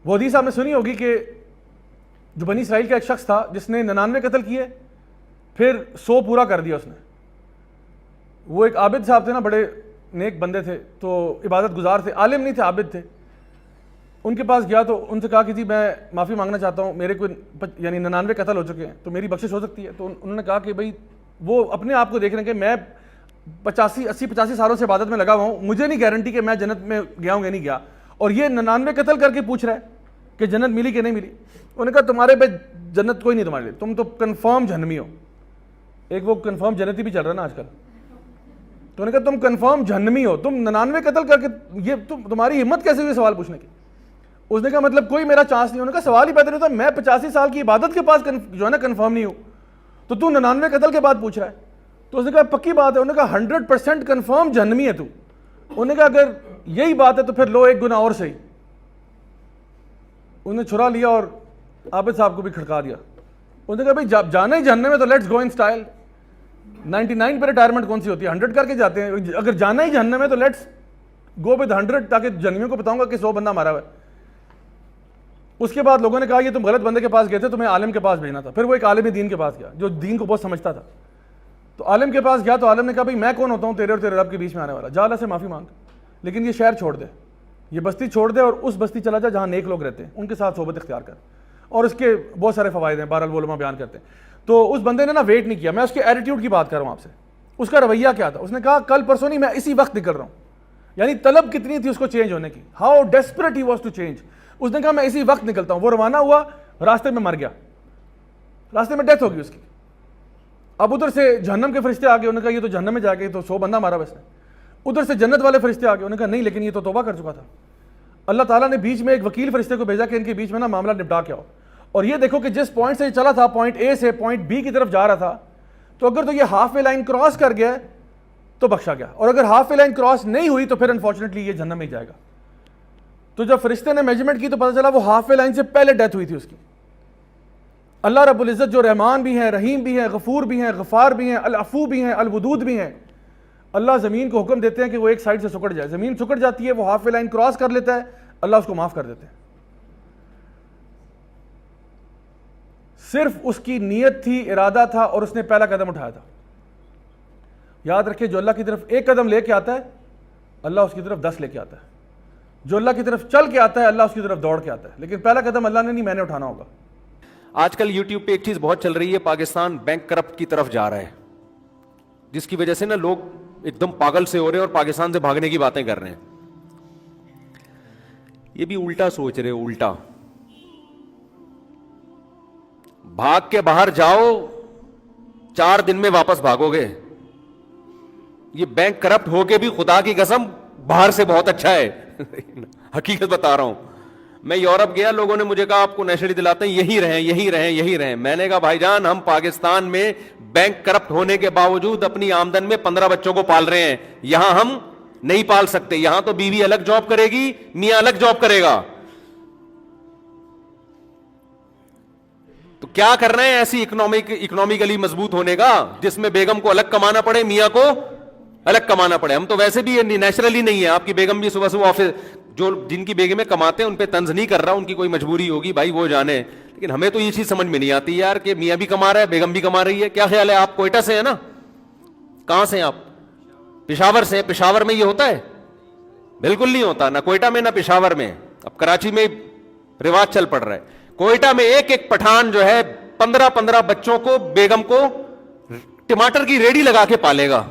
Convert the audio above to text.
وہ حدیث آپ نے سنی ہوگی کہ جو بنی اسرائیل کا ایک شخص تھا جس نے 99 قتل کیے، پھر 100 پورا کر دیا اس نے. وہ ایک عابد صاحب تھے نا، بڑے نیک بندے تھے، تو عبادت گزار تھے، عالم نہیں تھے، عابد تھے. ان کے پاس گیا تو ان سے کہا کہ جی میں معافی مانگنا چاہتا ہوں، میرے کوئی یعنی 99 قتل ہو چکے ہیں تو میری بخشش ہو سکتی ہے. تو انہوں نے کہا کہ بھائی وہ اپنے آپ کو دیکھ رہے ہیں کہ میں 85 سالوں سے عبادت میں لگا ہوا ہوں، مجھے نہیں گارنٹی کہ میں جنت میں گیا ہوں یا نہیں گیا، اور یہ 99 قتل کر کے پوچھ رہا ہے کہ جنت ملی کہ نہیں ملی. انہوں نے کہا تمہارے پہ جنت کوئی نہیں تمہارے لیے، تم تو کنفرم جہنمی ہو. ایک وہ کنفرم جنتی بھی چل رہا ہے نا آج کل. تو انہوں نے کہا تم کنفرم جہنمی ہو، تم 99 قتل کر کے یہ تمہاری ہمت کیسے ہوئی سوال پوچھنے کی؟ اس نے کہا مطلب کوئی میرا چانس نہیں. انہوں نے کہا سوال ہی پیدا نہیں ہوتا، میں 85 سال کی عبادت کے پاس جو ہے نا کنفرم نہیں ہوں، تو 99 قتل کے بعد پوچھ رہا ہے. تو اس نے کہا پکی بات ہے. انہوں نے کہا 100% کنفرم جہنمی ہے تو. انہوں نے کہا اگر یہی بات ہے تو پھر لو ایک گناہ اور صحیح. انہوں نے چھرا لیا اور عابد صاحب کو بھی کھڑکا دیا. انہوں نے کہا بھائی جب جانا ہی جہنم میں تو لیٹس گو ان سٹائل. 99 پہ ریٹائرمنٹ کون سی ہوتی ہے، 100 کر کے جاتے ہیں. اگر جانا ہی جہنم ہے تو لیٹس گو ود 100، تاکہ جہنمیوں کو بتاؤں گا کہ 100 بندہ مارا ہوا ہے. اس کے بعد لوگوں نے کہا یہ تم غلط بندے کے پاس گئے تھے، تمہیں عالم کے پاس بھیجنا تھا. پھر وہ ایک عالم دین کے پاس گیا جو دین کو بہت سمجھتا تھا. تو عالم کے پاس گیا تو عالم نے کہا بھائی میں کون ہوتا ہوں تیرے اور تیرے رب کے بیچ میں آنے والا، جا اللہ سے معافی مانگ، لیکن یہ شہر چھوڑ دے، یہ بستی چھوڑ دے اور اس بستی چلا جا جہاں نیک لوگ رہتے ہیں، ان کے ساتھ صحبت اختیار کر. اور اس کے بہت سارے فوائد ہیں، بہرحال علماء بیان کرتے ہیں. تو اس بندے نے نا ویٹ نہیں کیا. میں اس کے ایٹیٹیوڈ کی بات کر رہا ہوں آپ سے. اس کا رویہ کیا تھا؟ اس نے کہا کل پرسوں نہیں، میں اسی وقت نکل رہا ہوں. یعنی طلب کتنی تھی اس کو چینج ہونے کی، how desperate he was to change. اس نے کہا میں اسی وقت نکلتا ہوں. وہ روانہ ہوا، راستے میں مر گیا، راستے میں ڈیتھ ہوگی اس کی. اب ادھر سے جہنم کے فرشتے آ گئے. انہوں نے کہا یہ تو جہنم میں جا کے تو 100 بندہ مارا بس نے. ادھر سے جنت والے فرشتے آ گئے. انہوں نے کہا نہیں لیکن یہ تو توبہ کر چکا تھا. اللہ تعالیٰ نے بیچ میں ایک وکیل فرشتے کو بھیجا کہ ان کے بیچ میں نا معاملہ نپٹا کے آؤ. اور یہ دیکھو کہ جس پوائنٹ سے یہ چلا تھا، پوائنٹ اے سے پوائنٹ بی کی طرف جا رہا تھا، تو اگر تو یہ ہاف وے لائن کراس کر گیا تو بخشا گیا، اور اگر ہاف وے لائن کراس نہیں ہوئی تو پھر انفارچونیٹلی یہ جہنم میں ہی جائے گا. تو جب فرشتے نے میجرمنٹ کی تو پتہ چلا وہ ہاف وے لائن سے پہلے ڈیتھ ہوئی تھی اس کی. اللہ رب العزت جو رحمان بھی ہیں، رحیم بھی ہیں، غفور بھی ہیں، غفار بھی ہیں، العفو بھی ہیں، الودود بھی ہیں. اللہ زمین کو حکم دیتے ہیں کہ وہ ایک سائڈ سے سکڑ جائے، زمین سکڑ جاتی ہے، وہ ہاف وے لائن کراس کر لیتا ہے، اللہ اس کو معاف کر دیتے ہیں. صرف اس کی نیت تھی، ارادہ تھا، اور اس نے پہلا قدم اٹھایا تھا. یاد رکھیں جو اللہ کی طرف ایک قدم لے کے آتا ہے اللہ اس کی طرف 10 لے کے آتا ہے. جو اللہ کی طرف چل کے آتا ہے اللہ اس کی طرف دوڑ کے آتا ہے. لیکن پہلا قدم اللہ نے نہیں، میں نے اٹھانا ہوگا. آج کل یوٹیوب پہ ایک چیز بہت چل رہی ہے، پاکستان بینک کرپٹ کی طرف جا رہا ہے، جس کی وجہ سے نا لوگ ایک دم پاگل سے ہو رہے ہیں اور پاکستان سے بھاگنے کی باتیں کر رہے ہیں. یہ بھی الٹا سوچ رہے، الٹا بھاگ کے باہر جاؤ 4 دن میں واپس بھاگو گے. یہ بینک کرپٹ ہو کے بھی خدا کی قسم باہر سے بہت اچھا ہے. حقیقت بتا رہا ہوں. میں یورپ گیا، لوگوں نے مجھے کہا آپ کو نیشنلٹی دلاتے ہیں، یہی رہیں یہی رہیں یہی رہیں. میں نے کہا بھائی جان ہم پاکستان میں بینک کرپٹ ہونے کے باوجود اپنی آمدن میں 15 بچوں کو پال رہے ہیں، یہاں ہم نہیں پال سکتے. یہاں تو بیوی الگ جاب کرے گی، میاں الگ جاب کرے گا. تو کیا کر رہے ہیں ایسی اکنامکلی مضبوط ہونے کا جس میں بیگم کو الگ کمانا پڑے، میاں کو الگ کمانا پڑے. ہم تو ویسے بھی نیچرلی نہیں ہے. آپ کی بیگم بھی صبح آفس، جو جن کی بیگمیں کماتے ہیں ان پہ طنز نہیں کر رہا، ان کی کوئی مجبوری ہوگی بھائی وہ جانے. لیکن ہمیں تو یہ چیز سمجھ میں نہیں آتی یار کہ میاں بھی کما رہا ہے بیگم بھی کما رہی ہے. کیا خیال ہے؟ آپ کوئٹہ سے ہیں نا؟ کہاں سے ہیں آپ؟ پشاور سے. پشاور میں یہ ہوتا ہے؟ بالکل نہیں ہوتا، نہ کوئٹہ میں نہ پشاور میں. اب کراچی میں رواج چل پڑ رہا ہے. کوئٹہ میں ایک پٹھان جو ہے 15 بچوں کو، بیگم کو ٹماٹر کی ریڑھی لگا کے پالے گا.